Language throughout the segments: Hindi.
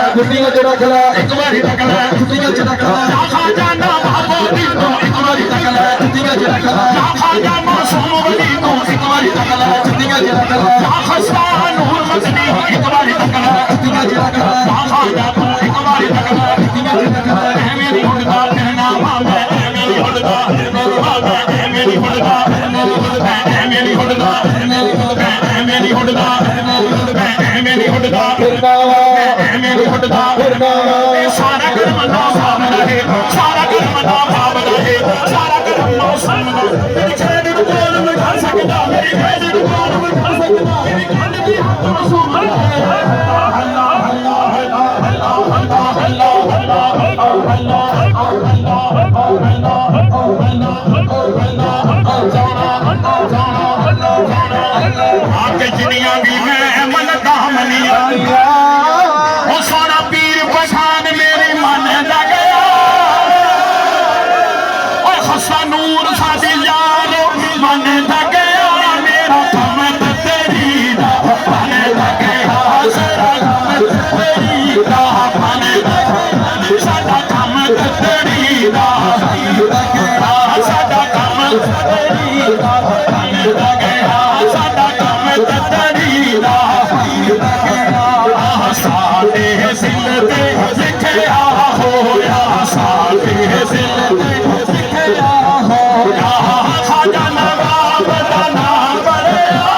एक बारी तकला खाजाना बाबोदी को एक बारी तकला खाजाना सोमवली को एक बारी तकला खस्ता नूर मदनी एक बारी तकला खाजा को एक बारी तकला मेरी हुड़दा कहना मामे मेरी हुड़दा मेरी हुड़दा मेरी हुड़दा मेरी हुड़दा मेरी हुड़दा मेरी हुड़दा सारा कर्म ना भाव रहे सारा कर्म ना भाव रहे सारा कर्म मौसम मेरी खेद कौन मिटा सकता मेरी खेद कौन मिटा सकता मेरी खंड की हक मासूम है अल्लाह अल्लाह अल्लाह अल्लाह अल्लाह आके जिनिया भी मैं मन दामनिया ओ सोना पीर पठान मेरी मन दा गया ओ खस्ता नूर सादी यारो मन दा गया मेरा कम तेरी दा मन दा गया सारा कम तेरी दा मन दा सारा कम तेरी दा सारा कम तेरी दा मन दा गया सारा कम तेरी दा साथे सिलते सिखया होया साथे सिलते सिखया होया खाजा नवाब दा नाम बड़या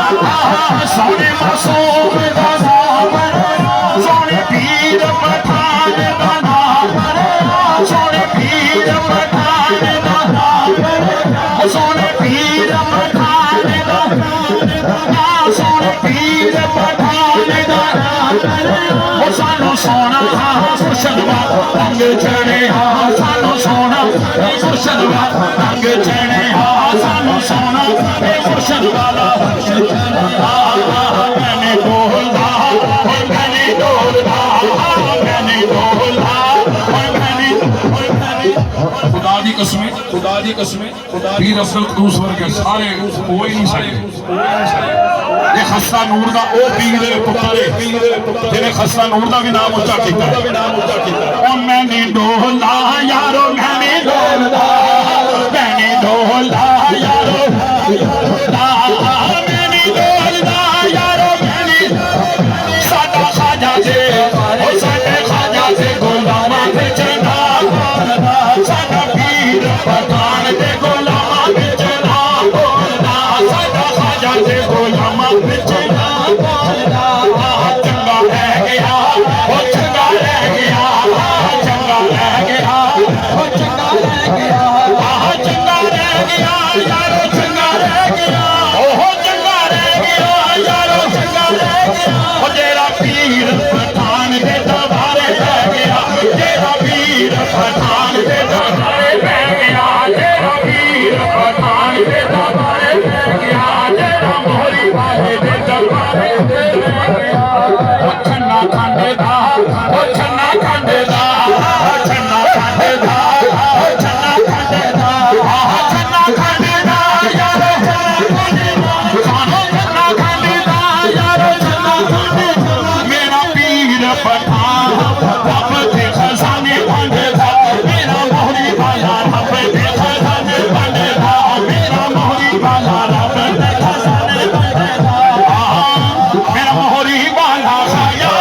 सोने मासूम दा नाम बड़या सोने पीर पठान दा नाम बड़या सोने पीर पठान दा नाम बड़या सोने पीर पठान दा नाम सोने पीर पठान दा सानू सोना खुशनवा रंग चढ़े सानू सोना खुशनवा रंग चढ़े सानू सोना खुशनवा मैंने डोला मैंने डोला मैंने डोला खुदा दी कसमें पीर अफजल कदूस वर्गे सारे कोई नहीं सकते ये खस्ता नूर दा ओ पीर दे पुत्र जिन्हें खस्ता नूर दा भी नाम उच्चा कीता ओ मैंने डोला यारो मैंने डोला यारो मैंने डोला यारो मैंने साडा खाजा से ओ साडे खाजा से गुलामा दे चना साडा पीर पठान दे गुलामा दे चना साडा खाजा से गुलामा दे चना चंगा रह गया ओ चंगा रह गया चंगा रह गया ओ चंगा रह गया चंगा रह गया यारो चंगा रह गया ओ चंगा रह गया यारो चंगा रह गया ओ तेरा पीर पठान दे दरबारे रह गया तेरा पीर पठान दे दरबारे रह गया तेरा पीर पठान दे दरबारे रह गया तेरा मोहरी वाले दे दरबारे रह गया ओ छन्ना खांडे दा ओ छन्ना खांडे दा ओ छन्ना खांडे दा ओ छन्ना खांडे दा छन्ना खांडे दा यारो छन्ना खांडे मेरा मोहरी वाला खाया,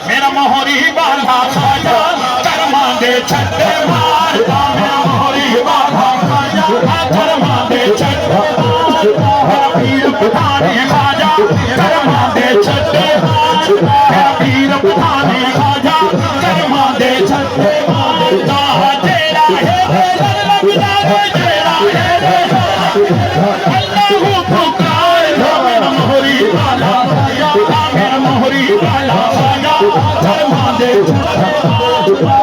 मेरा मोहरी वाला खाया, कर्मा दे छट्टे मारता, मेरा मोहरी वाला खाया, कर्मा दे छट्टे मारता, मेरा पीर पुराने खाजा, कर्मा दे छट्टे मारता, मेरा पीर पुराने खाजा, कर्मा दे छट्टे मारता, तेरा है लग जाए, तेरा है अल्लाह पुकार, मेरा मोहरी वाला खाया, मेरा मोहरी वाला खाया, कर्मा दे छट्टे मारता,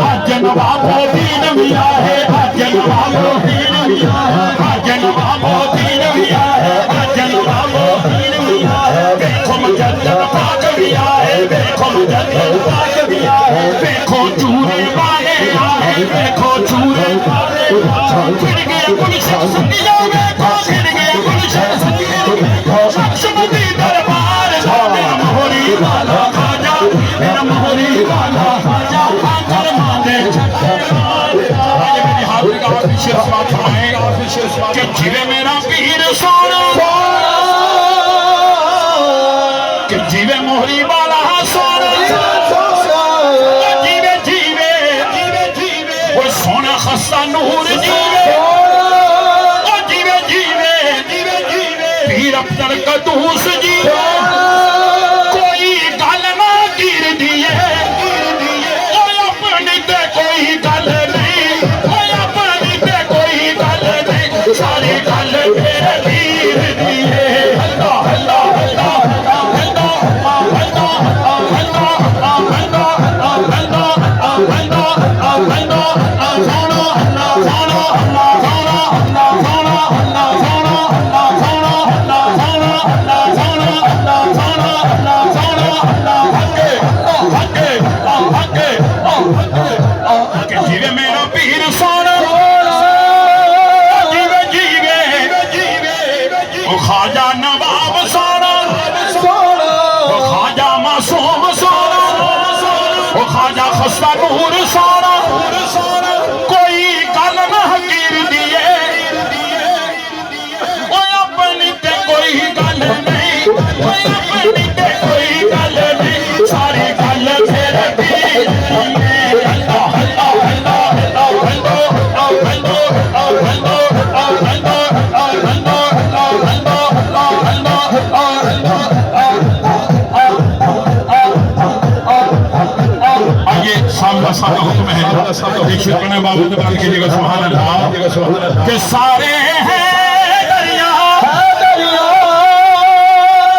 आज नवाबो दीन मिया है, आज नवाबो दीन मिया है, आज नवाबो दीन मिया है, आज नवाबो दीन मिया है, देखो मुजद्दिद पाक मिया है, देखो मुजद्दिद पाक मिया है, देखो चूरे वाले आए, देखो चूरे वाले आए, फिर गया गुलशन संगिया, देखो फिर गया गुलशन संगिया, शख्समती दरबार, मेरा मोहरी वाला खाजा, मेरा मोहरी वाला खाजा, कर्मा दे छट्टे मारता। मेरी हाजिर का ऑफिशियल बात है कि जिले मेरा पीर सोना, कि जीवे मोहरी वाला सोना, जीवे जीवे जीवे जीवे वो सोना खस्ता नूर जीवे, वो जीवे जीवे जीवे जीवे पीर अफ्जल कदूस जीवे, कोई गल ना गिर दिए, अपनी ते कोई गल नहीं, अपनी ते कोई गल नहीं, सारी गल मेरे पीर दी है। अल्लाह अल्लाह अल्लाह जीवे मेरा पीर सोना, जीवे जीवे जीवे ओ खाजा नवाब सोना, ओ खाजा मासूम सोना, ओ खाजा खस्ता नूर सोना, कोई गल न गिर दिए, ओ अपनी ते कोई गल नहीं, अपनी ते कोई गल नहीं, सारी गल फिर सामने हुक्म है, एक शुक्र बाबू कीजिएगा सुभान अल्लाह, के सारे हैं दरिया,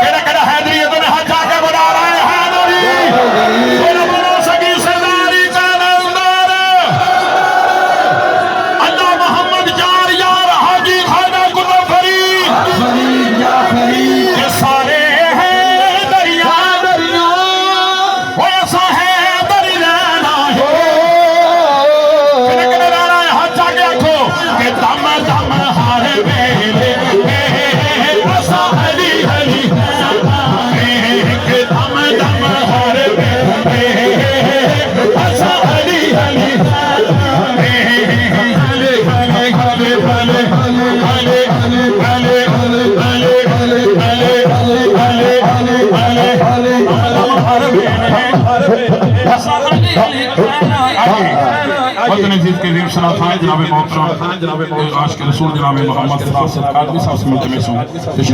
केड़ा केड़ा हैदरी तो हाथ जाके बुला रहे हैं हैदरी, बोलो बोलो सगी सरदारी का नंबर, अल्लाह मोहम्मद जार यार हाजी खाना गुलफरी, के सारे हैं दरिया, वो ऐसा है दम दम हर वेले असा हली हली, दम दम हर वेले असा हली हली, हले हले हले हले हले हले हले हले हले हले हले हले हर वेले असा हली हली। वतन अजीज के लिए सलात है जनाब मोहतरम आशिक रसूल जनाब मोहम्मद साहब से मिलते में तशरीफ